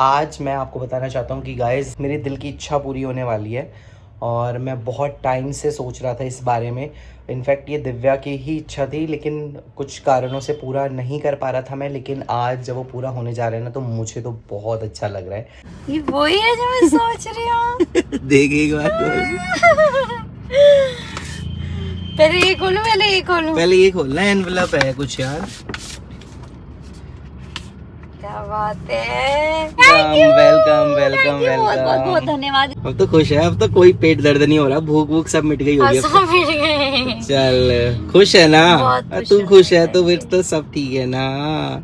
आज मैं आपको बताना चाहता हूँ कि गाइस मेरे दिल की इच्छा पूरी होने वाली है और मैं बहुत टाइम से सोच रहा था इस बारे में। इनफैक्ट ये दिव्या की ही इच्छा थी, लेकिन कुछ कारणों से पूरा नहीं कर पा रहा था मैं। लेकिन आज जब वो पूरा होने जा रहा है ना, तो मुझे तो बहुत अच्छा लग रहा है। ये वही है जो मैं सोच रही हूँ। देख एक बार पहले ये खोलूं पहले ये खोलना है, एनवेलप है कुछ यार। क्या बात है। वेलकम बहुत धन्यवाद। अब तो खुश है, अब तो कोई पेट दर्द नहीं हो रहा, भूख भूख सब मिट गई होगी अब सब मिल गए। तो। चल खुश है ना, तू खुश है तो फिर तो सब ठीक है ना।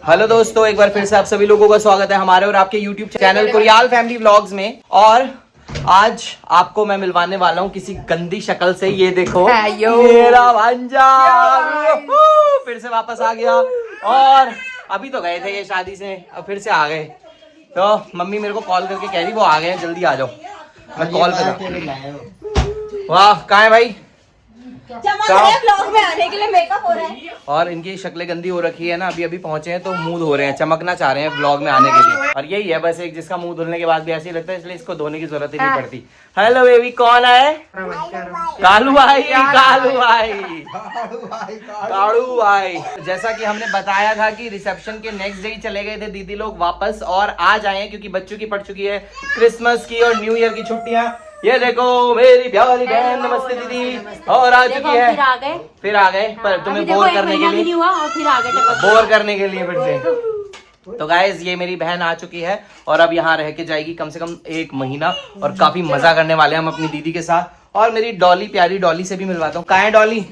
हेलो दोस्तों, एक बार फिर से आप सभी लोगों का स्वागत है हमारे और आपके YouTube चैनल कोरियाल फैमिली व्लॉग्स में। और आज आपको मैं मिलवाने वाला हूँ किसी गंदी शक्ल से। ये देखो मेरा भांजा फिर से वापस आ गया। और अभी तो गए थे ये शादी से, अब फिर से आ गए। तो मम्मी मेरे को कॉल करके कह रही वो आ गए हैं, जल्दी आ जाओ। मैं कॉल कर, वाह कहाँ है भाई? ब्लॉग में आने के लिए मेकअप हो रहा है। और इनकी शक्लें गंदी हो रखी है ना, अभी अभी पहुंचे हैं तो मुंह धो रहे हैं, चमकना चाह रहे हैं व्लॉग में आने के लिए। और यही है बस, एक जिसका मुंह धुलने के बाद भी ऐसे ही लगता है, इसलिए इसको धोने की जरूरत ही नहीं पड़ती। हेलो बेबी, कौन है? कालू भाई, कालू भाई। जैसा कि हमने बताया था कि रिसेप्शन के नेक्स्ट डे ही चले गए थे दीदी लोग वापस, और आज आए हैं क्योंकि बच्चों की पड़ चुकी है क्रिसमस की और न्यू ईयर की छुट्टियां। ये देखो मेरी प्यारी बहन, नमस्ते दीदी। और आ चुकी है, फिर आ गए पर तुम्हें बोर करने के लिए, बोर करने के लिए फिर से। तो गाइज ये मेरी बहन आ चुकी है और अब यहाँ रह के जाएगी कम से कम 1 महीना, और काफी मजा करने वाले हैं हम अपनी दीदी के साथ। और मेरी डॉली, प्यारी डॉली से भी मिलवाता हूँ। कहाँ है डॉली?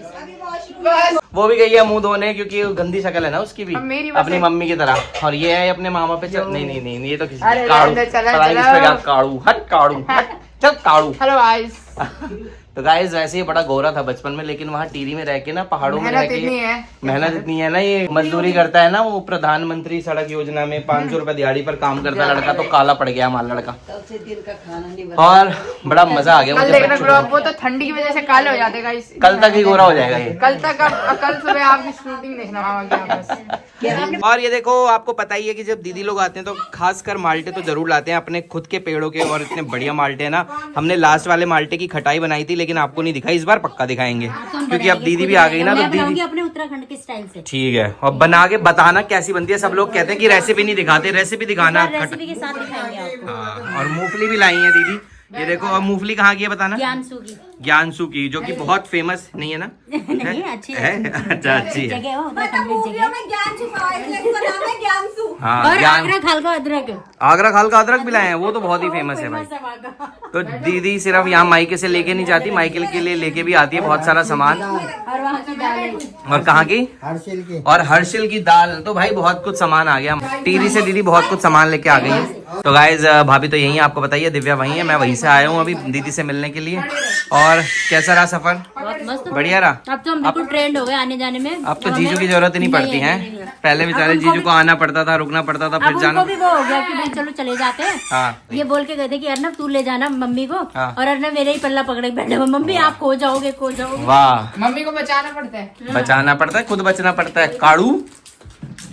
वो भी गई है मुंह धोने, क्योंकि गंदी शक्ल है ना उसकी भी, अपनी मम्मी की तरह। और ये है अपने मामा पे नहीं, ये तो किसी काड़ू, हट काड़ू, हट चल काड़ू। Hello guys. तो गाइस वैसे ही बड़ा गोरा था बचपन में, लेकिन वहाँ टीरी में रह के ना, पहाड़ों में रह के मेहनत इतनी है ना, ये मजदूरी करता है ना, वो प्रधानमंत्री सड़क योजना में 500 रुपए दिहाड़ी पर काम करता लड़का, तो काला पड़ गया हमारा लड़का। और बड़ा मजा आ गया मुझे। वो तो ठंडी की वजह से काले हो जाते हैं। कल तक ही गोरा हो जाएगा ये, कल सुबह आपकी शूटिंग देखना। और ये देखो, आपको पता ही है कि जब दीदी लोग आते हैं तो खासकर माल्टे तो जरूर लाते हैं अपने खुद के पेड़ों के, और इतने बढ़िया माल्टे हैं ना। हमने लास्ट वाले माल्टे की खटाई बनाई थी, लेकिन आपको नहीं दिखाई, इस बार पक्का दिखाएंगे क्योंकि अब दीदी भी आ गई ना, तो दीदी अपने उत्तराखंड के स्टाइल से। ठीक है, और बना के बताना कैसी बनती है। सब लोग कहते हैं कि रेसिपी नहीं दिखाते, रेसिपी दिखाना। रेसिपी के साथ दिखाएंगे आपको। हाँ, और मूंगफली भी लाई है दीदी। ये देखो, अब मूंगफली कहाँ की है बताना? ज्ञानसू की, जो कि बहुत फेमस नहीं है ना? नहीं, अच्छी है। अच्छा, अच्छी है। जगह है उत्तराखंड की जगह। हाँ, और आगरा खाल का अदरक, आगरा खाल का अदरक भी लाए हैं, वो तो बहुत ही फेमस है भाई। तो दीदी सिर्फ यहाँ मायके से लेके नहीं जाती, मायके के लिए लेके भी आती है बहुत सारा सामान। और वहाँ की दालें। और कहाँ की? हर्षिल की दाल। तो भाई बहुत कुछ सामान आ गया, टीरी से दीदी बहुत कुछ सामान लेके आ गई है। तो गाइज भाभी तो यही है, आपको बताइए, दिव्या वही है, मैं वहीं से आया हूँ अभी दीदी से मिलने के लिए। और कैसा रहा सफर? बहुत मस्त, बढ़िया रहा। अब तो हम बिल्कुल ट्रेंड हो गए आने जाने में। अब तो जीजू की जरूरत ही नहीं पड़ती है। पहले बेचारे जीजू को आना पड़ता था, रुकना पड़ता था, फिर जाना। भी वो हो गया कि भाई चलो चले जाते हैं। हाँ, ये बोल के गए थे कि अर्नब तू ले जाना मम्मी को। हाँ। और अर्नब मेरे ही पल्ला पकड़े बैठे, मम्मी आप खो जाओगे। वाह, मम्मी को बचाना पड़ता है, खुद बचना पड़ता है काड़ू।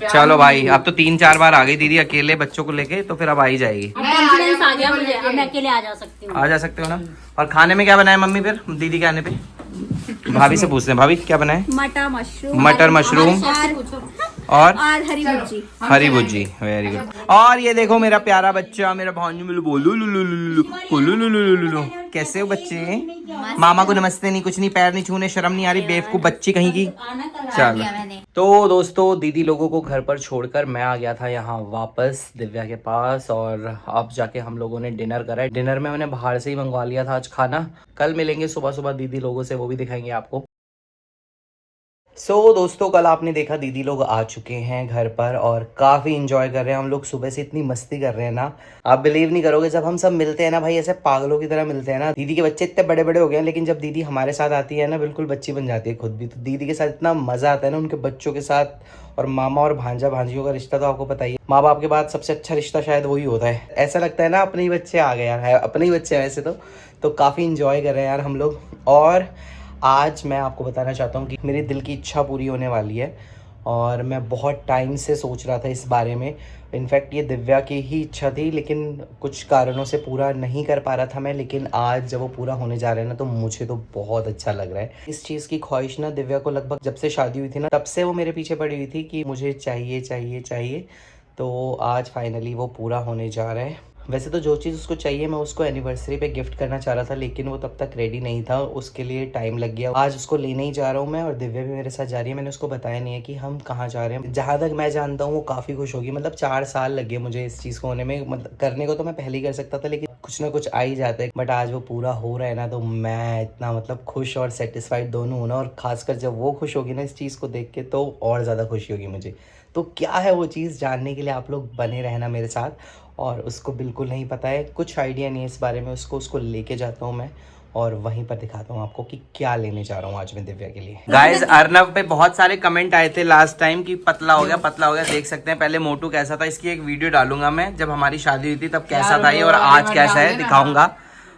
चलो भाई, अब तो 3-4 बार आ गई दीदी अकेले बच्चों को लेके, तो फिर अब आ ही जाएगी। कॉन्फिडेंस आ गया मुझे, अब मैं अकेले आ जा सकती हूँ। आ जा सकते हो ना। और खाने में क्या बनाया मम्मी फिर दीदी के आने पे? भाभी से पूछते हैं, भाभी क्या बनाए? मटर मशरूम और हरी भुजी। Very good. और ये देखो मेरा प्यारा बच्चा, मेरा भांजू मिलू बोलू लुलु। कैसे हो बच्चे? मामा को नमस्ते नहीं, कुछ नहीं, पैर नहीं छूने, शर्म नहीं आ रही, बेवकूफ बच्ची कहीं की। चलो, तो दोस्तों दीदी लोगों को घर पर छोड़कर मैं आ गया था यहाँ वापस दिव्या के पास, और अब जाके हम लोगों ने डिनर करा है। डिनर में मैंने बाहर से ही मंगवा लिया था आज खाना। कल मिलेंगे सुबह सुबह दीदी लोगों से, वो भी दिखाएंगे आपको। सो दोस्तों कल आपने देखा दीदी लोग आ चुके हैं घर पर और काफ़ी इंजॉय कर रहे हैं हम लोग। सुबह से इतनी मस्ती कर रहे हैं ना, आप बिलीव नहीं करोगे। जब हम सब मिलते हैं ना भाई, ऐसे पागलों की तरह मिलते हैं ना। दीदी के बच्चे इतने बड़े बड़े हो गए हैं, लेकिन जब दीदी हमारे साथ आती है ना, बिल्कुल बच्ची बन जाती है खुद भी। तो दीदी के साथ इतना मज़ा आता है ना, उनके बच्चों के साथ। और मामा और भांजा भांजियों का रिश्ता तो आपको पता ही है, माँ बाप के बाद सबसे अच्छा रिश्ता शायद वही होता है। ऐसा लगता है ना अपने ही बच्चे आ गए यार, है अपने ही बच्चे हैं वैसे तो काफ़ी इंजॉय कर रहे हैं यार हम लोग। और आज मैं आपको बताना चाहता हूँ कि मेरे दिल की इच्छा पूरी होने वाली है और मैं बहुत टाइम से सोच रहा था इस बारे में। इनफैक्ट ये दिव्या की ही इच्छा थी, लेकिन कुछ कारणों से पूरा नहीं कर पा रहा था मैं। लेकिन आज जब वो पूरा होने जा रहा है ना, तो मुझे तो बहुत अच्छा लग रहा है। इस चीज़ की ख्वाहिश ना दिव्या को लगभग जब से शादी हुई थी ना, तब से वो मेरे पीछे पड़ी हुई थी कि मुझे चाहिए चाहिए चाहिए। तो आज फाइनली वो पूरा होने जा रहा है। वैसे तो जो चीज़ उसको चाहिए मैं उसको एनिवर्सरी पे गिफ्ट करना चाह रहा था, लेकिन वो तब तक रेडी नहीं था, उसके लिए टाइम लग गया। आज उसको लेने ही जा रहा हूँ मैं, और दिव्या भी मेरे साथ जा रही है। मैंने उसको बताया नहीं है कि हम कहाँ जा रहे हैं। जहाँ तक मैं जानता हूँ वो काफ़ी खुश होगी। मतलब 4 साल लगे मुझे इस चीज़ को होने में। मतलब करने को तो मैं पहले ही कर सकता था, लेकिन कुछ ना कुछ आ ही जाता है। बट आज वो पूरा हो रहा है ना, तो मैं इतना मतलब खुश और सेटिस्फाइड दोनों हूँ ना। और खासकर जब वो खुश होगी ना इस चीज़ को देख के, तो और ज़्यादा खुशी होगी मुझे। तो क्या है वो चीज़, जानने के लिए आप लोग बने रहना मेरे साथ। और उसको बिल्कुल नहीं पता है, कुछ आइडिया नहीं है इस बारे में उसको लेके जाता हूँ मैं, और वहीं पर दिखाता हूँ आपको कि क्या लेने जा रहा हूँ आज मैं दिव्या के लिए। गाइस अर्नव पे बहुत सारे कमेंट आए थे लास्ट टाइम कि पतला हो गया पतला हो गया। देख सकते हैं पहले मोटू कैसा था, इसकी एक वीडियो डालूंगा मैं, जब हमारी शादी हुई थी तब कैसा था ये, और आज कैसा है दिखाऊंगा।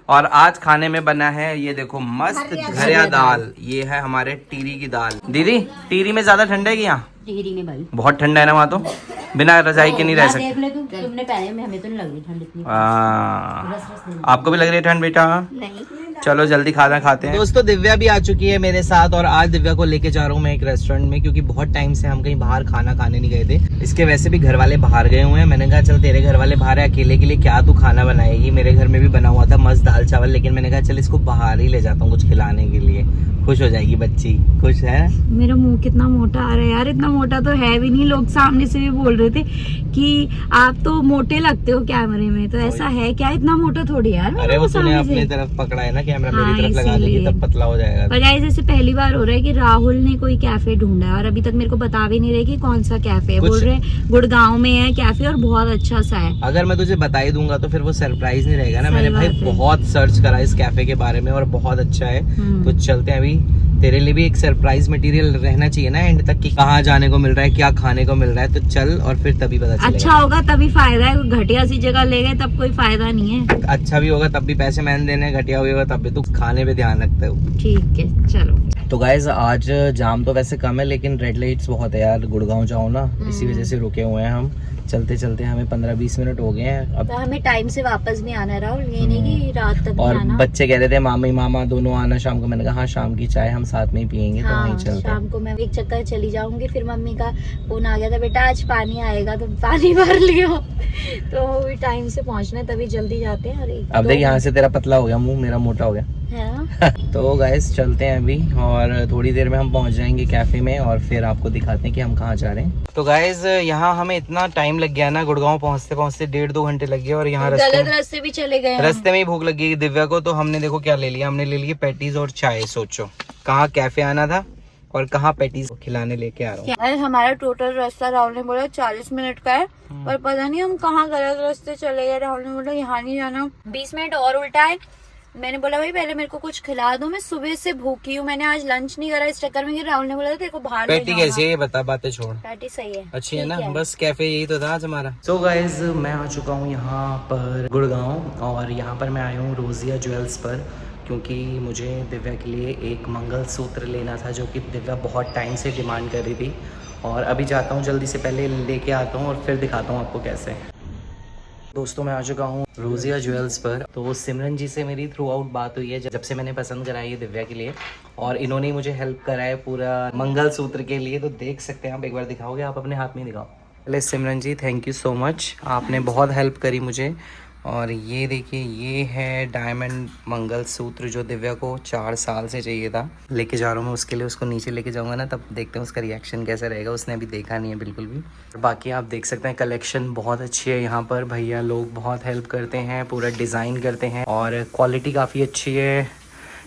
और आज खाने में बना है ये देखो मस्त घरिया दाल। ये है हमारे टीरी की दाल। दीदी टीरी में ज्यादा ठंडा है कि यहाँ? टिहरी में भाई बहुत ठंडा है ना वहाँ, तो बिना रजाई के नहीं रह सकते। देख ले तुमने पहले में, हमें तो नहीं लग रही ठंड इतनी। आपको भी लग रही है ठंड बेटा? नहीं। चलो जल्दी खाना खाते हैं। दोस्तों दिव्या भी आ चुकी है मेरे साथ, और आज दिव्या को लेके जा रहा हूँ मैं एक रेस्टोरेंट में, क्योंकि बहुत टाइम से हम कहीं बाहर खाना खाने नहीं गए थे। इसके वैसे भी घर वाले बाहर गए हुए हैं। मैंने कहा चल तेरे घर वाले बाहर है, अकेले के लिए क्या तू खाना बनाएगी। मेरे घर में भी बना हुआ था मस्त दाल चावल, लेकिन मैंने कहा चल इसको बाहर ही ले जाता हूँ कुछ खिलाने के लिए, खुश हो जाएगी बच्ची। खुश है? मेरा मुंह कितना मोटा आ रहा है यार, इतना मोटा तो है भी नहीं। लोग सामने से भी बोल रहे थे कि आप तो मोटे लगते हो कैमरे में, तो ऐसा है क्या? इतना मोटा थोड़ी यार। अरे वो तूने अपनी तरफ पकड़ा है ना कैमरा, मेरी तरफ लगा देगी तब पतला हो जाएगा। पर गाइस जैसे पहली बार हो रहा है कि राहुल ने कोई कैफे ढूंढा है, और अभी तक मेरे को बता भी नहीं रहे कि कौन सा कैफे है। बोल रहे गुड़गांव में है कैफे और बहुत अच्छा सा है। अगर मैं तुझे बता ही दूंगा तो फिर वो सरप्राइज नहीं रहेगा ना। मैंने भाई बहुत सर्च करा इस कैफे के बारे में और बहुत अच्छा है। तो चलते हैं अभी, तेरे लिए भी एक सरप्राइज मटेरियल रहना चाहिए ना एंड तक कि कहाँ जाने को मिल रहा है, क्या खाने को मिल रहा है। तो चल और फिर तभी पता चलेगा। अच्छा होगा तभी फायदा है, घटिया सी जगह ले गए तब कोई फायदा नहीं है। अच्छा भी होगा तब भी पैसे मैंने देने, घटिया होगा तब भी। तू खाने पे ध्यान रखते हो। ठीक है चलो। तो गाइज आज जाम तो वैसे कम है, लेकिन रेड लाइट्स बहुत है यार। गुड़गांव जाओ ना, इसी वजह से रुके हुए हैं हम। चलते चलते हमें 15-20 मिनट हो गए हैं अब। तो हमें टाइम से वापस भी आना है राहुल, ये नहीं कि रात तक और आना। बच्चे कह रहे थे मामी मामा दोनों आना शाम को। मैंने कहा हाँ शाम की चाय हम साथ में ही पियेंगे। तो वहीं चलते शाम को मैं एक चक्कर चली जाऊंगी। फिर मम्मी का फोन आ गया था, बेटा आज पानी आएगा तो पानी भर लियो। तो भी टाइम से पहुंचना है, तभी जल्दी जाते हैं। अरे अब देख यहाँ से तेरा पतला हो गया मुंह, मेरा मोटा हो गया है ना। तो गाइस चलते हैं अभी, और थोड़ी देर में हम पहुंच जाएंगे कैफे में, और फिर आपको दिखाते हैं कि हम कहाँ जा रहे हैं। तो गाइस यहाँ हमें इतना टाइम लग गया ना, गुड़गांव पहुंचते पहुंचते 1.5-2 घंटे लग गए। और यहाँ गलत रास्ते भी चले गए, रास्ते में ही भूख लग गई दिव्या को। तो हमने देखो क्या ले लिया, हमने ले लिए पैटीज और चाय। सोचो कहाँ कैफे आना था और कहाँ पैटीज खिलाने लेके आ रहा हूँ। हमारा टोटल रास्ता राहुल ने बोला 40 मिनट का है, पर पता नहीं हम कहाँ गलत रास्ते चले गए। राहुल ने बोला यहाँ नहीं जाना, 20 मिनट और उल्टा है। मैंने बोला भाई पहले मेरे को कुछ खिला दो, मैं सुबह से भूखी हूँ, मैंने आज लंच नहीं करा इस चक्कर में। राहुल ने बोला तेरे को बाहर पैटी कैसी है ये बता, बातें छोड़। पैटी सही है, अच्छी है ना, बस कैफे यही तो था आज हमारा। सो गाइज मैं आ चुका हूँ यहाँ पर गुड़गांव, और यहाँ पर मैं आया हूँ रोजिया ज्वेल्स पर, क्योंकि मुझे दिव्या के लिए एक मंगलसूत्र लेना था, जो कि दिव्या बहुत टाइम से डिमांड कर रही थी। और अभी जाता हूँ जल्दी से, पहले लेके आता हूँ और फिर दिखाता हूँ आपको कैसे। दोस्तों मैं आ चुका हूँ रोजिया ज्वेल्स पर। तो सिमरन जी से मेरी थ्रू आउट बात हुई है जब से मैंने पसंद कराई है दिव्या के लिए, और इन्होंने ही मुझे हेल्प करा है पूरा मंगलसूत्र के लिए। तो देख सकते हैं आप, एक बार दिखाओगे आप अपने हाथ में दिखाओ। पहले सिमरन जी थैंक यू सो मच, आपने बहुत हेल्प करी मुझे। और ये देखिए ये है डायमंड मंगलसूत्र जो दिव्या को 4 साल से चाहिए था। लेके जा रहा हूँ मैं उसके लिए, उसको नीचे लेके जाऊँगा ना, तब देखते हैं उसका रिएक्शन कैसा रहेगा। उसने अभी देखा नहीं है बिल्कुल भी। और बाकी आप देख सकते हैं कलेक्शन बहुत अच्छी है यहाँ पर। भैया लोग बहुत हेल्प करते हैं, पूरा डिज़ाइन करते हैं, और क्वालिटी काफ़ी अच्छी है।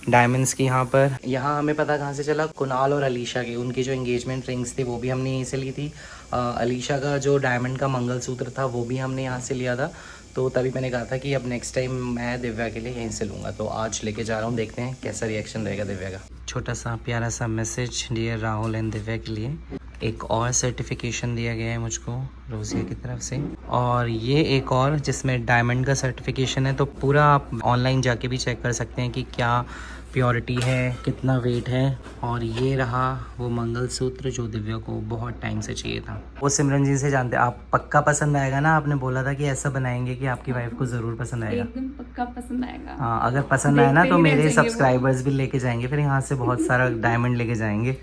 डायमंड्स की यहाँ हमें पता कहाँ से चला, कुणाल और अलीशा की, उनकी जो एंगेजमेंट रिंग्स थी वो भी हमने यहीं से ली थी। अलीशा का जो डायमंड का मंगलसूत्र था वो भी हमने यहाँ से लिया था। तो तभी मैंने कहा था कि अब नेक्स्ट टाइम मैं दिव्या के लिए यहीं से लूँगा, तो आज लेके जा रहा हूँ, देखते हैं कैसा रिएक्शन रहेगा दिव्या का। छोटा सा प्यारा सा message dear Rahul and Divya के लिए। एक और सर्टिफिकेशन दिया गया है मुझको रोज़िया की तरफ से, और ये एक और जिसमें डायमंड का सर्टिफिकेशन है। तो पूरा आप ऑनलाइन जाके भी चेक कर सकते हैं कि क्या प्योरिटी है, कितना वेट है। और ये रहा वो मंगलसूत्र जो दिव्या को बहुत टाइम से चाहिए था। वो सिमरन जी से जानते, आप पक्का पसंद आएगा ना? आपने बोला था कि ऐसा बनाएंगे कि आपकी वाइफ को ज़रूर पसंद आएगा। एकदम पक्का पसंद आएगा। हाँ, अगर पसंद आया ना तो मेरे सब्सक्राइबर्स भी लेके जाएंगे, फिर यहाँ से बहुत सारा डायमंड लेके जाएंगे।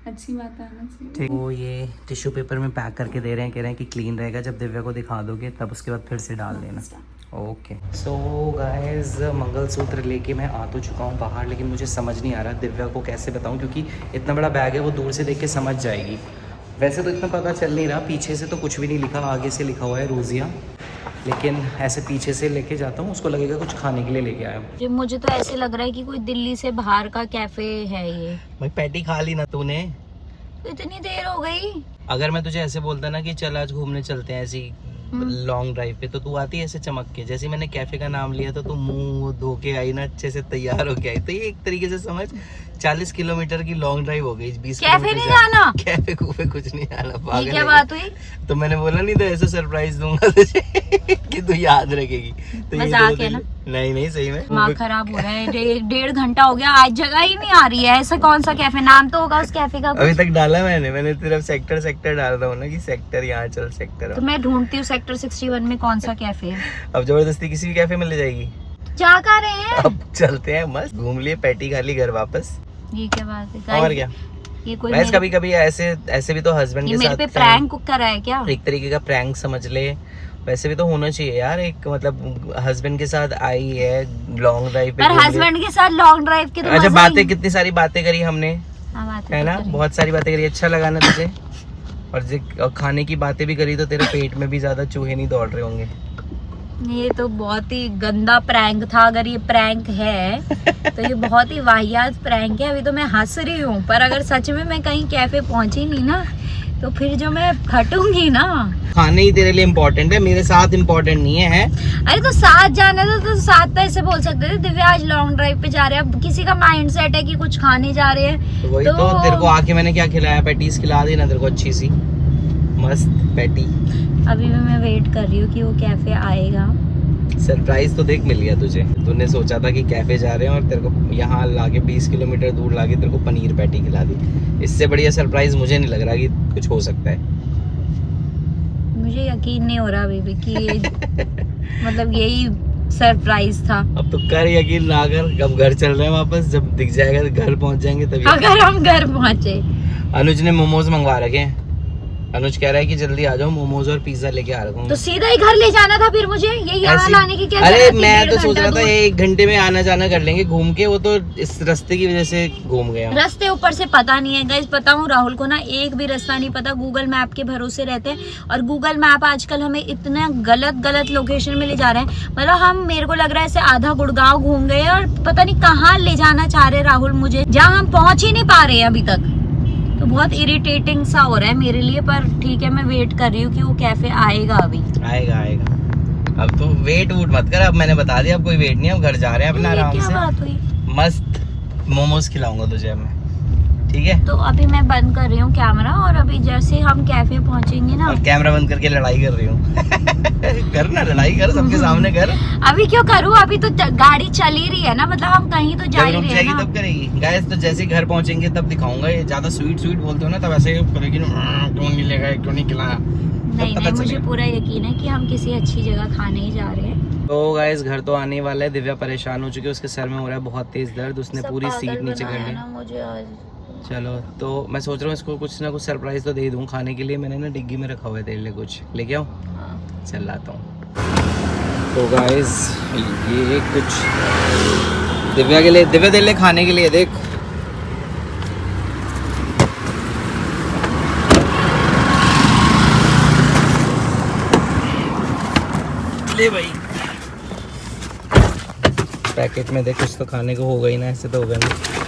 अच्छी बात है, आना चाहिए। ठीक, वो ये टिश्यू पेपर में पैक करके दे रहे हैं, कह रहे हैं कि क्लीन रहेगा, जब दिव्या को दिखा दोगे तब उसके बाद फिर से डाल देना। ओके, सो गाइस मंगलसूत्र लेके मैं आ तो चुका हूँ बाहर, लेकिन मुझे समझ नहीं आ रहा दिव्या को कैसे बताऊँ, क्योंकि इतना बड़ा बैग है, वो दूर से देख के समझ जाएगी। वैसे तो इतना पता चल नहीं रहा, पीछे से तो कुछ भी नहीं लिखा, आगे से लिखा हुआ है रोज़िया, लेकिन ऐसे पीछे से लेके जाता हूँ, उसको लगेगा कुछ खाने के लिए लेके आया हूँ। मुझे तो ऐसे लग रहा है कि कोई दिल्ली से बाहर का कैफे है ये। भाई पैटी खा ली ना तूने? इतनी देर हो गई। अगर मैं तुझे ऐसे बोलता ना कि चल आज घूमने चलते हैं ऐसी लॉन्ग ड्राइव पे, तो तू आती है ऐसे चमक के। जैसे मैंने कैफे का नाम लिया था तो मुंह धो के आई ना, अच्छे से तैयार हो के आई। तो ये एक तरीके से समझ 40 किलोमीटर की लॉन्ग ड्राइव हो गई। 20 कैफे नहीं जाना, कैफे कूफे कुछ नहीं आना। ये क्या बात हुई? तो मैंने बोला नहीं था ऐसा सरप्राइज दूंगा तुझे कि तू याद रखेगी। तो ये मजाक है ना? नहीं सही में दिमाग खराब हो रहा है। 1.5 घंटा हो गया, आज जगह ही नहीं आ रही है। ऐसा कौन सा कैफे, नाम तो होगा उस कैफे का? अभी तक डाला मैंने सिर्फ सेक्टर डाल रहा हूँ ना कि सेक्टर यहाँ चल सेक्टर। तो मैं ढूंढती हूँ सेक्टर 61 में कौन सा कैफे है। अब जबरदस्ती किसी भी कैफे में ले जाएगी। जा कर रहे हैं, अब चलते हैं, मस्त घूम लिए, पैटी खा ली, घर वापस। ये क्या बात है? और क्या, ये कोई वैसे कभी कभी ऐसे भी तो हस्बैंड के मेरे पे साथ प्रैंक करा है क्या? एक तरीके का प्रैंक समझ ले। वैसे भी तो होना चाहिए यार, एक मतलब हस्बैंड के साथ आई है लॉन्ग ड्राइव पे। पर हस्बैंड के साथ लॉन्ग ड्राइव के तो अच्छा, मजा बातें ही- कितनी सारी बातें करी हमने, हाँ, बातें है तो ना? करी। बहुत सारी बातें करी, अच्छा लगा ना तुझे? और खाने की बातें भी करी तो तेरे पेट में भी ज्यादा चूहे नहीं दौड़ रहे होंगे। ये तो बहुत ही गंदा प्रैंक था। अगर ये प्रैंक है तो ये बहुत ही वाहियात प्रैंक है। अभी तो मैं हंस रही हूँ, पर अगर सच में मैं कहीं कैफे पहुंची नहीं ना तो फिर जो मैं फटूंगी ना। खाने ही तेरे लिए इम्पोर्टेंट है, मेरे साथ इम्पोर्टेंट नहीं है। अरे तो साथ जाना था तो साथ तो ऐसे बोल सकते थे, दिव्या आज लॉन्ग ड्राइव पे जा रहे हैं। अब किसी का माइंड सेट है कि कुछ खाने जा रहे हैं, तो वही तो तेरे को आके मैंने क्या खिलाया, पैटीज खिला दी ना तेरे को, अच्छी सी मस्त पैटी। अभी भी मैं वेट कर रही हूँ कि वो कैफे आएगा। सरप्राइज तो देख मिल गया तुझे। तूने सोचा था कि कैफे जा रहे हैं और तेरे को यहाँ लाके 20 किलोमीटर दूर लाके तेरे को पनीर पैटी खिला दी। इससे बढ़िया सरप्राइज मुझे नहीं लग रहा कि कुछ हो सकता है। मुझे यकीन नहीं हो रहा अभी भी कि ये मतलब यही सरप्राइज था। अब तो कर यकीन ना कर, अब घर चल रहे हैं वापस, जब दिख जाएगा घर पहुंच जाएंगे तभी। अगर हम घर पहुंचे। अनुज ने मोमोज मंगवा रखे हैं। अनुज कह रहा है कि जल्दी आ जाओ, मोमोज और पिज्जा लेके आ रखा हूँ। तो सीधा ही घर ले जाना था फिर मुझे, ये यहाँ लाने की क्या अरे जरूरत थी? मैं 1.5 तो सोच रहा घंटा था दूर। 1 घंटे में आना जाना कर लेंगे घूम के, वो तो इस रास्ते की वजह से घूम गया। रास्ते ऊपर से पता नहीं है गाइस। पता हूँ राहुल को ना एक भी रास्ता नहीं पता, गूगल मैप के भरोसे रहते हैं। और गूगल मैप आजकल हमें इतना गलत लोकेशन में ले जा रहे हैं। मतलब हम, मेरे को लग रहा है ऐसे आधा गुड़गांव घूम गए और पता नहीं कहाँ ले जाना चाह रहे राहुल मुझे, जहाँ हम पहुंच ही नहीं पा रहे हैं अभी तक। तो बहुत इरिटेटिंग सा हो रहा है मेरे लिए, पर ठीक है, मैं वेट कर रही हूँ कि वो कैफे आएगा। अभी आएगा। अब तो वेट वूट मत कर, अब मैंने बता दिया, अब कोई वेट नहीं है, अब घर जा रहे हैं अपना ये आराम क्या से। बात हुई? मस्त मोमोज खिलाऊंगा तुझे अब मैं, ठीक है? तो अभी मैं बंद कर रही हूँ कैमरा, और अभी जैसे हम कैफे पहुंचेंगे ना। और कैमरा बंद करके लड़ाई कर रही हूँ। कर ना, लड़ाई कर सबके सामने कर। अभी क्यों करूँ, अभी तो गाड़ी चल ही रही है ना, मतलब हम कहीं तो जा जब ही रुक रहे हैं जाएगी ना। तब करेगी। गाइस तो जैसे ही घर पहुंचेंगे तब दिखाऊंगा। ये ज्यादा स्वीट बोलते हो ना, तब ऐसे करेगी ना, क्यों नहीं लेगा, क्यों नहीं खिलाया। नहीं, मुझे पूरा यकीन है कि हम किसी अच्छी जगह खाने ही जा रहे हैं। तो गाइस घर तो आने वाला है। दिव्या परेशान हो चुकी है, उसके सर में हो रहा है बहुत तेज दर्द, उसने सब पूरी पागल सीट नीचे कर बनाया ली। ना मुझे आज। चलो, तो मैं सोच रहा हूँ इसको कुछ ना कुछ सरप्राइज तो दे दूँ खाने के लिए। मैंने ना डिग्गी में रखा हुआ है तेरे लिए, कुछ लेके आओ। चल आता हूँ। तो गाइस ये कुछ दिव्या के लिए, दिव्या तेरे लिए खाने के लिए देख। ले भाई, पैकेट में दे, कुछ तो खाने को होगा ही ना, ऐसे तो होगा नहीं।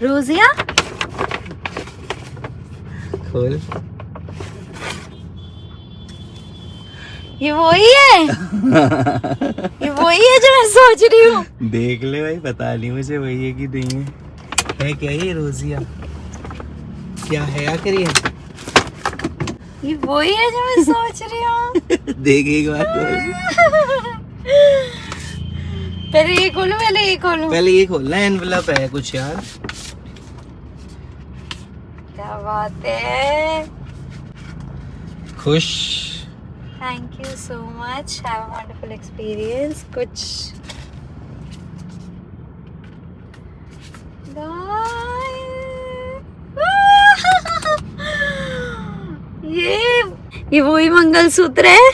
रोजिया खोल। ये वही है ये वही है जो मैं सोच रही हूँ। देख ले भाई, पता नहीं मुझे वही है कि नहीं है क्या ये रोजिया? क्या है आखिर ये? ये वही है जो मैं सोच रही हूँ। देख एक बार खोल। पहले ये खोलूं पहले ये खोलूं? पहले ये खोलना, एनवेलप है कुछ यार। क्या बात है। खुश? Thank you so much, have a wonderful experience. कुछ ये वही मंगलसूत्र है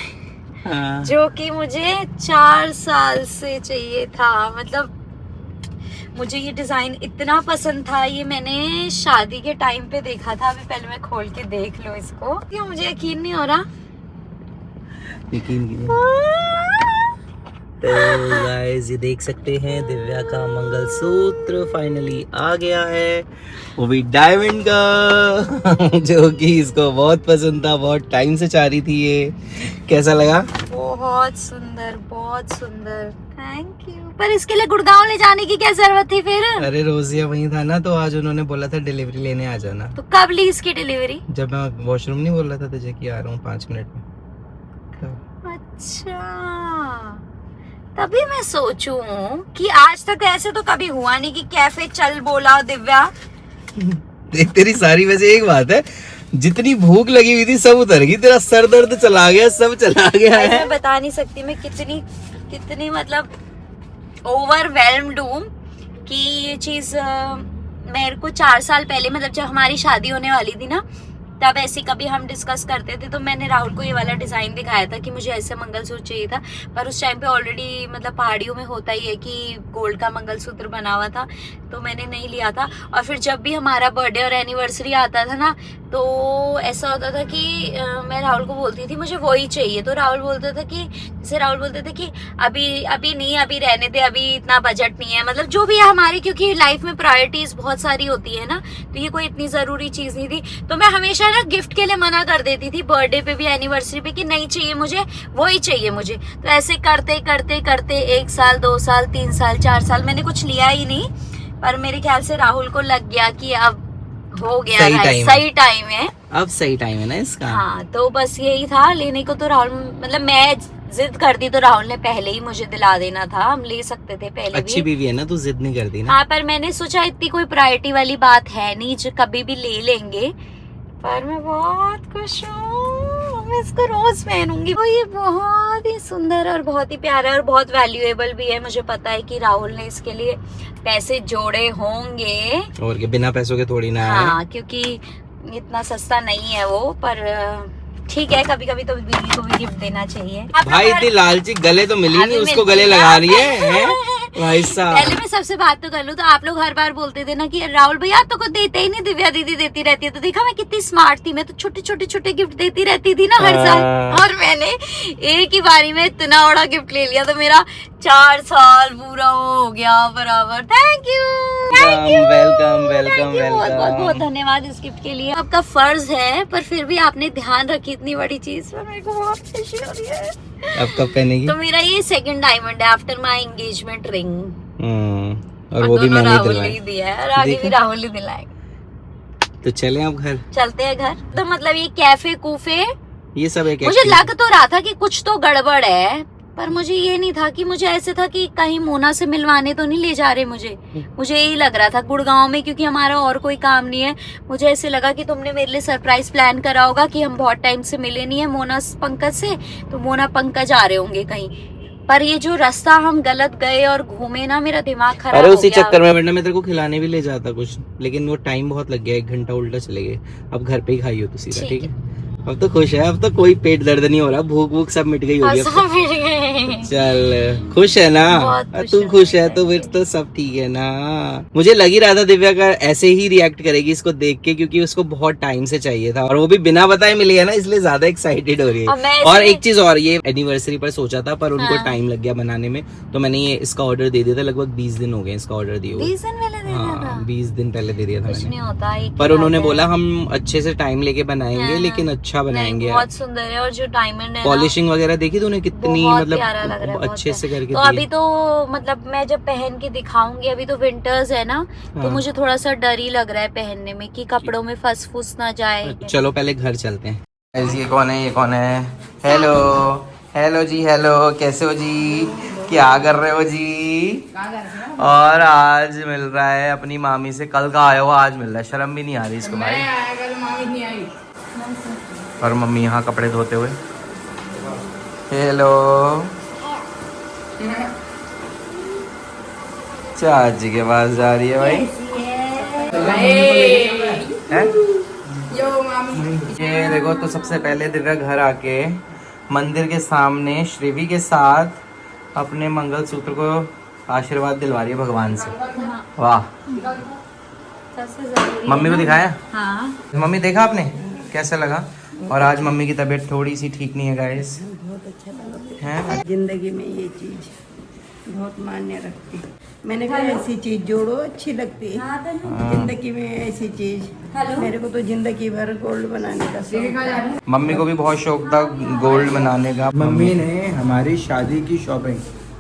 हाँ। जो कि मुझे 4 साल से चाहिए था। मतलब मुझे ये डिजाइन इतना पसंद था, ये मैंने शादी के टाइम पे देखा था। अभी पहले मैं खोल के देख लो इसको, ये मुझे यकीन नहीं हो रहा। यकीन कीजिए। तो गाइस ये देख सकते हैं दिव्या का मंगलसूत्र फाइनली आ गया है, वो भी डायमंड का जो कि इसको बहुत पसंद था, बहुत टाइम से चाह रही थी ये। कैसा लगा? बहुत सुंदर, बहुत सुंदर। Thank you. पर इसके लिए गुड़गांव ले जाने की क्या जरूरत थी फिर? अरे रोजिया वहीं था ना, तो आज उन्होंने बोला था डिलीवरी लेने आ जाना। तो कब ली इसकी डिलीवरी? जब मैं वॉशरूम नहीं बोल रहा था तुझे कि आ रहा हूँ 5 मिनट में। अच्छा, तभी मैं सोचूं कि आज तक ऐसे तो कभी हुआ नहीं कि कैफे चल बोला दिव्या। देख तेरी सारी वजह एक बात है, जितनी भूख लगी हुई थी सब उतर गई, तेरा सर दर्द चला गया, सब चला गया है। मैं बता नहीं सकती मैं कितनी मतलब ओवरवेल्म्ड हूँ कि ये चीज मेरे को 4 साल पहले, मतलब जब हमारी शादी होने वाली थी ना, तब ऐसे कभी हम डिस्कस करते थे तो मैंने राहुल को ये वाला डिजाइन दिखाया था कि मुझे ऐसे मंगलसूत्र चाहिए था। पर उस टाइम पे ऑलरेडी मतलब पहाड़ियों में होता ही है कि गोल्ड का मंगलसूत्र बना हुआ था, तो मैंने नहीं लिया था। और फिर जब भी हमारा बर्थडे और एनिवर्सरी आता था ना, तो ऐसा होता था कि मैं राहुल को बोलती थी मुझे वही चाहिए, तो राहुल बोलता था कि राहुल बोलते थे कि अभी नहीं, अभी रहने दे, अभी इतना बजट नहीं है। मतलब जो भी है हमारी, क्योंकि लाइफ में प्रायोरिटीज बहुत सारी होती है ना, तो ये कोई इतनी जरूरी चीज नहीं थी। तो मैं हमेशा ना गिफ्ट के लिए मना कर देती थी, बर्थडे पे भी एनिवर्सरी पे, कि नहीं चाहिए मुझे, वही चाहिए मुझे। तो ऐसे करते करते करते 1 साल 2 साल 3 साल 4 साल मैंने कुछ लिया ही नहीं। पर मेरे ख्याल से राहुल को लग गया कि अब हो गया है, सही टाइम है, अब सही टाइम है ना इसका। हाँ, तो बस यही था लेने को। तो राहुल, मतलब मैं जिद करती तो राहुल ने पहले ही मुझे दिला देना था, हम ले सकते थे पहले। अच्छी बीवी है ना, तू जिद नहीं करती ना। हाँ, पर मैंने सोचा इतनी कोई प्रायोरिटी वाली बात है नहीं, जो कभी भी ले लेंगे। पर मैं बहुत खुश हूँ, मैं इसको रोज पहनूंगी। वो ये बहुत ही सुंदर और बहुत ही प्यारा और बहुत वैल्यूएबल भी है। मुझे पता है कि राहुल ने इसके लिए पैसे जोड़े होंगे, और के बिना पैसों के थोड़ी ना है। हाँ, क्योंकि इतना सस्ता नहीं है वो। पर ठीक है, कभी कभी तो बीवी को भी गिफ्ट देना चाहिए। भाई इतनी लालची गले तो मिली नहीं, उसको गले लगा रही है भाई साहब। पहले मैं सबसे बात तो कर लूं, तो आप लोग हर बार बोलते थे ना कि राहुल भैया तो कुछ देते ही नहीं, दिव्या दीदी देती रहती है। तो देखा मैं कितनी स्मार्ट थी, मैं तो छोटे गिफ्ट देती रहती थी ना हर साल। और मैंने एक ही बारी में इतना बड़ा गिफ्ट ले लिया, तो मेरा 4 साल पूरा हो गया बराबर। थैंक यू, वेलकम वेलकम बहुत बहुत धन्यवाद इस गिफ्ट के लिए। आपका फर्ज है, पर फिर भी आपने ध्यान रखी इतनी बड़ी चीज पर, मेरे को बहुत खुशी हो रही है। अब कब पहनेगी? तो मेरा ये 2nd डायमंड है आफ्टर माय एंगेजमेंट रिंग। और वो भी मैंने दिया है, और आगे भी राहुल ही दिलाएगा। तो चले अब घर, चलते हैं घर। तो मतलब ये कैफे कूफे ये सब एक मुझे लग तो रहा था कि कुछ तो गड़बड़ है, पर मुझे ये नहीं था कि, मुझे ऐसे था कि कहीं मोना से मिलवाने तो नहीं ले जा रहे मुझे यही लग रहा था गुड़गांव में, क्योंकि हमारा और कोई काम नहीं है। मुझे ऐसे लगा कि तुमने मेरे लिए सरप्राइज प्लान करा होगा कि हम बहुत टाइम से मिले नहीं है मोना पंकज से, तो मोना पंकज आ रहे होंगे कहीं। पर ये जो रास्ता हम गलत गए और घूमे ना, मेरा दिमाग खराब हो गया। अरे उसी चक्कर में वरना मैं तेरे को खिलाने भी ले जाता कुछ, लेकिन वो टाइम बहुत लग गया, 1 घंटा उल्टा चले गए। अब घर पे ही खाई हो तू सीधा, ठीक है? अब तो खुश है, अब तो कोई पेट दर्द नहीं हो रहा, भूख सब मिट गई होगी। चल खुश है ना? बहुत खुश तू है। खुश है तो फिर तो सब ठीक है ना। मुझे लग ही रहा था दिव्या का ऐसे ही रिएक्ट करेगी इसको देख के, क्योंकि उसको बहुत टाइम से चाहिए था और वो भी बिना बताए मिली है ना, इसलिए ज्यादा एक्साइटेड हो रही और मैं है। ऐसे और भी- एक चीज और, ये एनिवर्सरी पर सोचा था पर उनको हाँ। टाइम लग गया बनाने में, तो मैंने ये इसका ऑर्डर दे दिया था। लगभग 20 दिन हो गए इसका ऑर्डर दिए हुए। 20 दिन पहले दे दिया था। हाँ 20 दिन पहले दे दिया था कुछ मैंने। नहीं होता, एक ही पर बात उन्होंने है। बोला हम अच्छे से टाइम लेके बनाएंगे, हाँ, लेकिन हाँ। अच्छा नहीं, बनाएंगे। बहुत सुंदर है और जो डायमंड है ना, पॉलिशिंग वगैरह देखी तूने कितनी, बहुत मतलब प्यारा लग रहा है, बहुत अच्छे से प्यारा। करके तो दिए। अभी तो मतलब मैं जब पहन के दिखाऊंगी, अभी तो विंटर्स है ना, तो हाँ। मुझे थोड़ा सा डर ही लग रहा है पहनने में कि कपड़ों में फंस फूस ना जाए। चलो पहले घर चलते हैं। ये कौन है? ये कौन है? हेलो हेलो जी, हेलो, कैसे हो जी? क्या कर रहे हो जी? और आज मिल रहा है अपनी मामी से, कल का आया हुआ आज मिल रहा है, शर्म भी नहीं आ रही इसको भाई। मैं आया कल, मामी नहीं आई। और मम्मी यहाँ कपड़े धोते हुए। हेलो चाची के पास जा रही है भाई। हैं? यो मामी। ये देखो, तो सबसे पहले दिव्या घर आके मंदिर के सामने श्रीवी के साथ अपने मंगलसूत्र को आशीर्वाद दिलवा रही है भगवान से। वाह, मम्मी को दिखाया? हाँ, मम्मी देखा आपने कैसा लगा? और आज मम्मी की तबीयत थोड़ी सी ठीक नहीं है गाइस। बहुत अच्छा लगा। हैं? जिंदगी में ये चीज बहुत मान्य रखती। मैंने कहा ऐसी चीज जोड़ो, अच्छी लगती है जिंदगी में ऐसी चीज। मेरे को तो जिंदगी भर गोल्ड बनाने का शौक है। मम्मी को भी बहुत शौक था गोल्ड बनाने का। मम्मी ने हमारी शादी की शॉपिंग,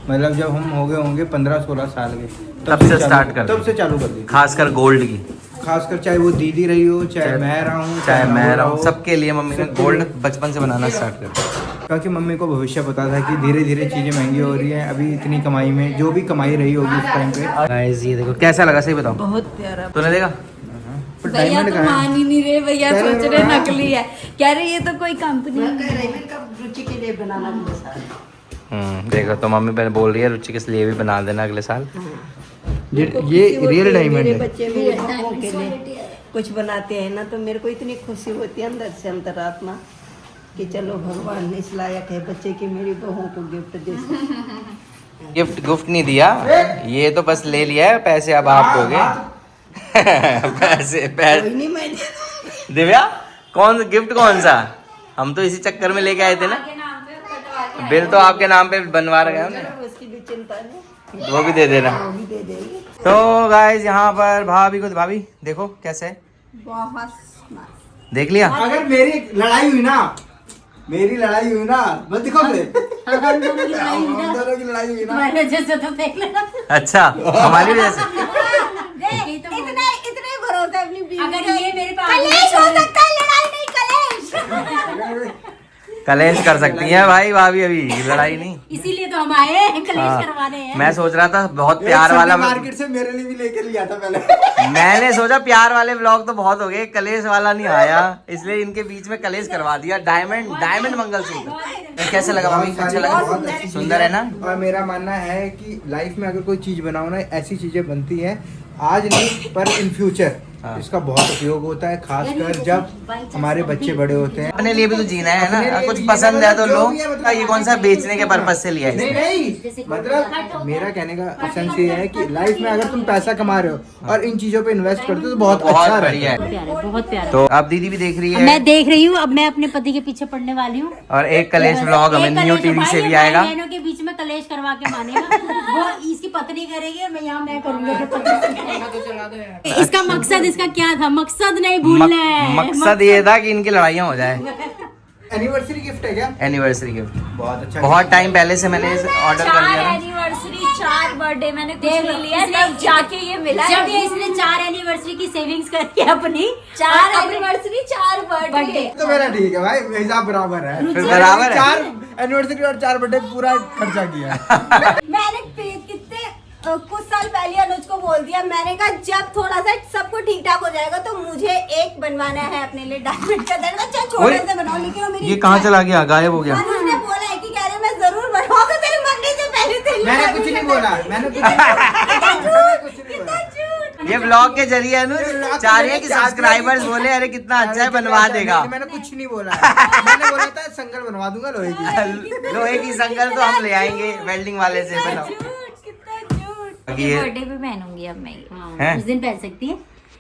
मतलब जब हम हो गए होंगे 15-16 साल के, तब से स्टार्ट कर दी। तब से चालू कर दी। खासकर गोल्ड की, खासकर चाहे वो दीदी रही हो, चाहे मैं रहा हूँ, चाहे मैं वो रहूँ, हो। सबके लिए मम्मी ने गोल्ड बचपन से बनाना स्टार्ट कर दिया। क्योंकि मम्मी को भविष्य पता था कि धीरे धीरे चीजें महंगी हो रही हैं। अभी इतनी कमाई में जो भी कमाई रही होगी उस टाइम पे, गाइस ये देखो कैसा लगा, सही बताओ। बहुत प्यारा। तूने देखा? पर भैया डायमंड तो का है। मान ही नहीं रहे, भैया कह रहे सोच रहे नकली है, कह रहे ये तो कोई कंपनी मैं कह रही मैं कब रुचि के लिए बनाना मुझे सारा। देखो तो मम्मी पहले बोल रही है रुचि के लिए भी बना देना अगले साल। ये रियल डायमंड मेरे है। बच्चे मेरे बहनों के लिए कुछ बनाते हैं ना, तो मेरे को इतनी खुशी होती है अंदर से, अंतरात्मा, कि चलो भगवान ने इस लायक है बच्चे की मेरी बहू को गिफ्ट दे सके। गिफ्ट नहीं दिया, ये तो बस ले लिया है, पैसे अब आप दोगे। पैसे कोई नहीं, मैं दे दूंगी। दिव्या कौन गिफ्ट कौन सा? हम तो इसी चक्कर में लेके आए थे ना, बिल तो आपके नाम पे बनवा रहे हैं हमने, उसकी भी चिंता नहीं, वो भी दे देना। वो भी दे देंगे। तो गाइस यहाँ पर भाभी को, भाभी देखो कैसे है, बहुत देख लिया? अगर मेरी लड़ाई हुई ना, बस दिखाओगे हम दोनों की लड़ाई हुई ना, तुम्हारे जैसे तो देख लेना। अच्छा हमारी वजह से। इतना इतना ही भरोसा है अपनी बीवी, अगर ये मेरे पास कलेश हो सकता है, लड़ाई नहीं कलेश। कलेश कर सकती है भाई भाभी, अभी लड़ाई नहीं। इसीलिए तो हम आए हैं कलेश हाँ। करवाने हैं। मैं सोच रहा था बहुत प्यार वाला, मार्केट से मेरे लिए भी लेकर लिया था पहले। मैंने सोचा प्यार वाले ब्लॉग तो बहुत हो गए, कलेश वाला नहीं आया, इसलिए इनके बीच में कलेश करवा दिया। डायमंड मंगलसूत्र कैसा लगा भाभी? अच्छा लगा? सुंदर है ना? और मेरा मानना है कि लाइफ में अगर कोई चीज बनाओ ना, ऐसी चीजें बनती हैं, आज नहीं पर इन फ्यूचर इसका बहुत उपयोग होता है, खासकर जब हमारे बच्चे बड़े होते हैं। अपने लिए भी तो जीना है अपने ना, लिए कुछ जीना पसंद है तो मतलब लो। जो भी है, मतलब ये कौन सा बेचने के पर्पज से लिया है नहीं इसने? नहीं, मतलब मेरा कहने का सेंस ये है कि लाइफ में अगर तुम पैसा कमा रहे हो और इन चीजों पे इन्वेस्ट करते हो तो बहुत बहुत अच्छा बढ़िया रहता है। बहुत प्यारा। तो अब दीदी भी देख रही है मैं देख रही हूँ, अब मैं अपने पति के पीछे पड़ने वाली हूँ। और एक कलेश ब्लॉग हमें न्यू टीवी से भी आएगा। बहनों के बीच में कलेश करवा के मानेगा, वो इसकी पत्नी करेगी और मैं करूंगी अपने पति से। तो चला दो यार। इसका मकसद, इसका क्या था मकसद, नहीं भूलना है। मकसद ये था कि इनकी लड़ाइयाँ हो जाए। एनिवर्सरी गिफ्ट है क्या? एनिवर्सरी गिफ्ट बहुत अच्छा। बहुत टाइम पहले से मैंने ऑर्डर कर लिया था। एनिवर्सरी, 4 बर्थडे मैंने कुछ देख, नहीं लिया, इसने- तब जाके ये मिला। जब ये इसने 4 एनिवर्सरी की सेविंग्स करके अपनी 4 एनिवर्सरी, 4 बर्थडे। बर्थडे तो मेरा ठीक है भाई, हिसाब बराबर है। फिर बराबर है। 4 एनिवर्सरी और 4 बर्थडे पूरा खर्चा किया। मैंने कितने कुछ साल पहले अनुज को बोल दिया, मैंने कहा जब थोड़ा सा सब कुछ ठीक ठाक हो जाएगा तो मुझे एक बनवाना है अपने लिए डायमंड का दरवाजा, चाहे छोटे से बनाओ, लेकिन वो मेरी ये कहाँ चला गया? गायब हो गया। अनुज ने बोला है कि कह रहे मैं जरूर बनवाऊंगा तेरे मरने से पहले तेरी मैंने शादी कुछ नहीं कर- बोला, मैंने कुछ नहीं बोला। ये ब्लॉग के जरिए अनुज चाह रही है कि सब्सक्राइबर्स बोले अरे कितना अच्छा है, बनवा देगा। मैंने कुछ कुछ नहीं बोला है। मैंने बोला था संगल बनवा दूंगा लोहे की। लोहे की संगल तो हम ले आएंगे वेल्डिंग वाले से। कितना झूठ। ये बर्थडे पे पहनूंगी अब मैं ये। हैं? उस दिन पहन सकती है।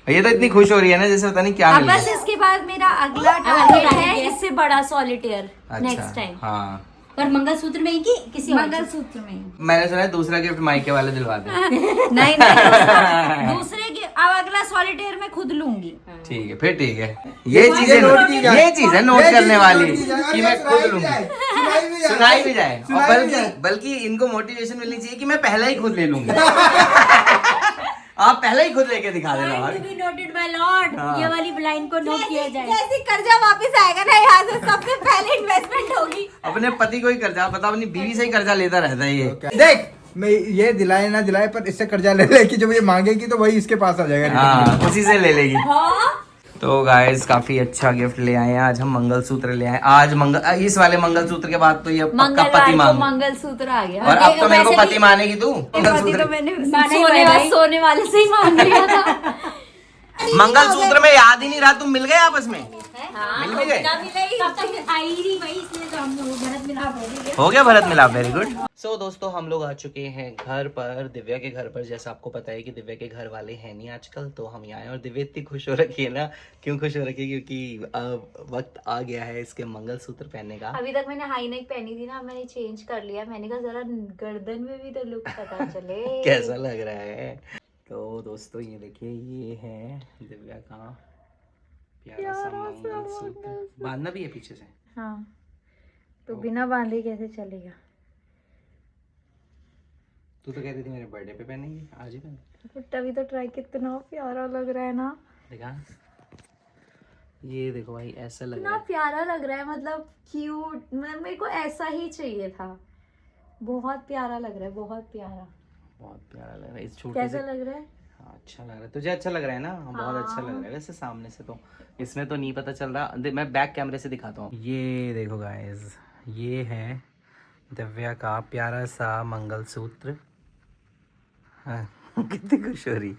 ये तो इतनी खुश हो रही है ना जैसे पता नहीं क्या अब मिल बस गया। इसके बाद मेरा अगला टारगेट है इससे बड़ा सॉलिटेयर नेक्स्ट टाइम। हाँ पर मंगलसूत्र में ही कि किसी मंगलसूत्र में ही। मैंने सुना है दूसरा गिफ्ट माइके वाले दिलवा दे। नहीं नहीं दूसरे के अब अगला सॉलिटेयर मैं खुद लूंगी। ठीक है फिर ठीक है। ये चीज है नोट की जाए। ये चीज है नोट ये करने चीज वाली नोट की जाए। कि और मैं ये खुद सुनाई भी लूंगी। जाए, सुनाई भी जाए। सुनाई भी जाए और सुनाई भी जाए। बल्कि इनको मोटिवेशन मिलनी चाहिए कि मैं पहले ही खुद ले लूंगी। आप पहले ही खुद लेके दिखा देना भाई। Noted bye Lord. हाँ। ये वाली लाइन को नोट किया जाए। जैसे कर्जा वापस आएगा ना यहाँ से सबसे पहले इन्वेस्टमेंट होगी। अपने पति को ही कर्जा पता अपनी बीवी से ही कर्जा लेता रहता है ये। देख मैं ये दिलाए ना दिलाए पर इससे कर्जा ले ले कि जब ये मांगेगी तो वही इसके पास आ जाएगा। हाँ उसी से ले लेगी। तो गाइस काफी अच्छा गिफ्ट ले आए हैं आज हम। मंगलसूत्र ले आए आज। इस वाले मंगलसूत्र के बाद तो ये पक्का मंगलवार पति को मांग। मंगलसूत्र आ गया। और अब तो मेरे को वैसे पति भी- मानेगी तू पति मंगलसूत्र। तो मैंने सोने वाले से ही मांग लिया था। मंगलसूत्र में याद ही नहीं रहा तुम मिल गए आपस में। मिल भी गए। तब तक आई ही नहीं भाई इसलिए तो हम लोग भरत मिलाप हो गए। हो गया भरत मिलाप। Very good. सो दोस्तों हम लोग आ चुके हैं घर पर, दिव्या के घर पर। जैसा आपको पता है कि दिव्या के घर वाले हैं नहीं आजकल, तो हम यहाँ आए। और दिव्या इतनी खुश हो रखी है ना। क्यों खुश हो रखी है? क्योंकि अब वक्त आ गया है इसके मंगलसूत्र पहनने का। अभी तक मैंने हाई नेक पहनी थी ना, मैंने चेंज कर लिया। मैंने कहा जरा गर्दन में भी तो लुक पता चले। कैसा लग रहा है? तो दोस्तों ये देखिए ये है दिव्या का प्यारा सा मंगलसूत्र। बांधना भी है पीछे से। हाँ तो बिना बांधे कैसे चलेगा? तू तो कहती थी मेरे बर्थडे पे पहनेंगे, आज ही पहने। तभी तो ट्राई। कितना प्यारा लग रहा है ना। देखा ये देखो भाई ऐसा लग रहा इतना है। प्यारा लग रहा है, मतलब क्यूट। मेरे को ऐसा ही चाहिए था। बहुत प्यारा लग रहा है, बहुत प्यारा। बहुत प्यारा लग रहा है इस छोटे कैसा से। लग रहा है? हाँ अच्छा लग रहा है। तुझे अच्छा लग रहा है ना? बहुत अच्छा लग रहा है वैसे सामने से तो। इसमें तो नहीं पता चल रहा। मैं बैक कैमरे से दिखाता हूँ। ये देखो गाइस ये है दिव्या का प्यारा सा मंगलसूत्र। हाँ, कितनी खुश हो रही।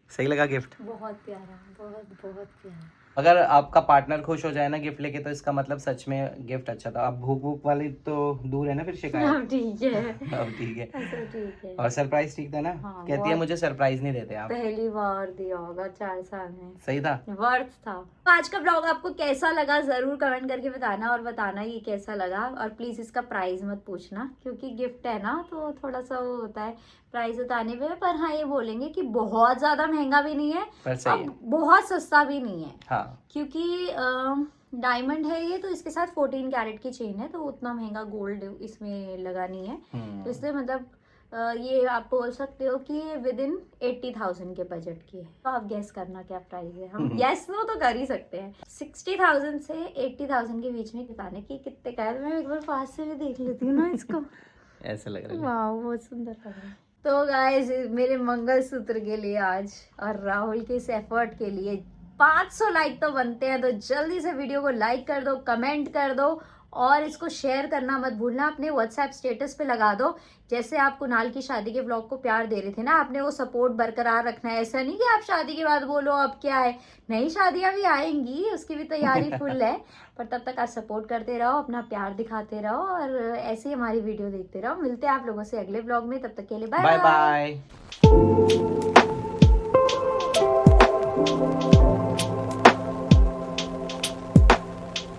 सही लगा गिफ्ट? बहुत प्यारा, बहुत बहुत प्यारा। अगर आपका पार्टनर खुश हो जाए ना गिफ्ट लेके तो इसका मतलब सच में गिफ्ट अच्छा था। अब भूख भूख वाली तो दूर है ना फिर शिकायत। अब ठीक है। अब ठीक है। अच्छा ठीक है। और सरप्राइज ठीक था ना? हाँ, कहती है मुझे सरप्राइज नहीं देते आप। पहली बार दिया होगा 4 साल में। सही था। वर्थ था। तो आज का ब्लॉग आपको कैसा लगा जरूर कमेंट करके बताना, और बताना ये कैसा लगा। और प्लीज इसका प्राइस मत पूछना क्योंकि गिफ्ट है ना, तो थोड़ा सा वो होता है प्राइस बताने पे। पर हाँ ये बोलेंगे कि बहुत ज्यादा महंगा भी नहीं है पर सही है। और बहुत सस्ता भी नहीं है। हाँ क्योंकि डायमंड है ये, तो इसके साथ 14 कैरेट की चेन है, तो उतना महंगा गोल्ड इसमें लगा नहीं है। तो इसलिए मतलब ये आप बोल सकते हो कि विद इन 80,000 के बजट की है। तो आप गैस करना क्या प्राइस है। हम गैस तो कर ही सकते हैं। 60,000 से 80,000 के बीच में बताने की कितने का है। तो मैं एक बार पास से भी देख लेती हूँ ना इसको। ऐसा लग रहा है। वाह बहुत सुंदर लग रहा है। तो गाइस मेरे मंगलसूत्र के लिए आज और राहुल के इस एफर्ट के लिए 500 लाइक तो बनते हैं। तो जल्दी से वीडियो को लाइक कर दो, कमेंट कर दो और इसको शेयर करना मत भूलना। अपने व्हाट्सएप स्टेटस पे लगा दो। जैसे आप कुणाल की शादी के व्लॉग को प्यार दे रहे थे ना, आपने वो सपोर्ट बरकरार रखना है। ऐसा नहीं कि आप शादी के बाद बोलो अब क्या है। नई शादियां भी आएंगी, उसकी भी तैयारी फुल है। पर तब तक आप सपोर्ट करते रहो, अपना प्यार दिखाते रहो और ऐसे ही हमारी वीडियो देखते रहो। मिलते हैं आप लोगों से अगले व्लॉग में। तब तक के लिए बाय बाय बाय।